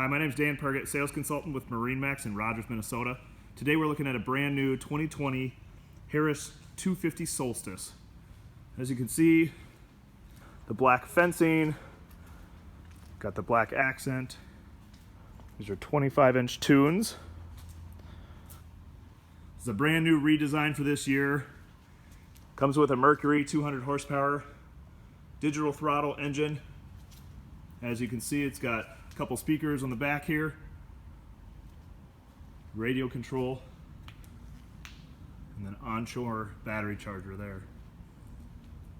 Hi, my name is Dan Pergett, sales consultant with MarineMax in Rogers, Minnesota. Today we're looking at a brand new 2020 Harris 250 Solstice. As you can see, the black fencing, got the black accent. These are 25-inch tunes. This is a brand new redesign for this year. Comes with a Mercury 200 horsepower digital throttle engine. As you can see, it's got a couple speakers on the back here, radio control, and then onshore battery charger there.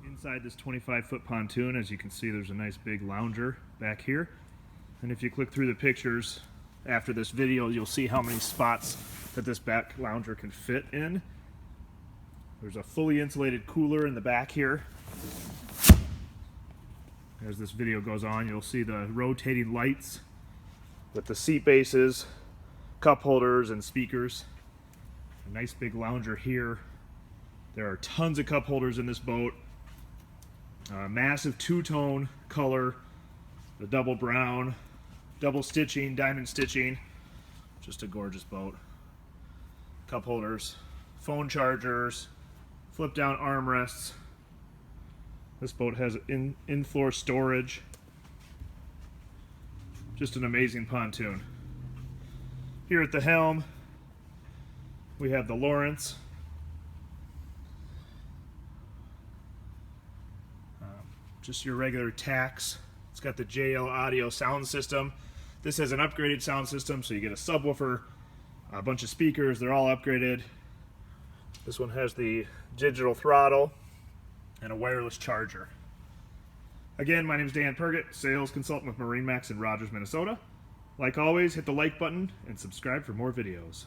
Inside this 25-foot pontoon, as you can see, there's a nice big lounger back here. And if you click through the pictures after this video, you'll see how many spots that this back lounger can fit in. There's a fully insulated cooler in the back here. As this video goes on, you'll see the rotating lights with the seat bases, cup holders, and speakers. A nice big lounger here. There are tons of cup holders in this boat. Massive two-tone color, the double brown, double stitching, diamond stitching. Just a gorgeous boat. Cup holders, phone chargers, flip-down armrests. This boat has in-floor storage. Just an amazing pontoon. Here at the helm, we have the Lawrence. Just your regular tax. It's got the JL audio sound system. This has an upgraded sound system, so you get a subwoofer, a bunch of speakers, they're all upgraded. This one has the digital throttle and a wireless charger. Again, my name is Dan Pergett, sales consultant with MarineMax in Rogers, Minnesota. Like always, hit the like button and subscribe for more videos.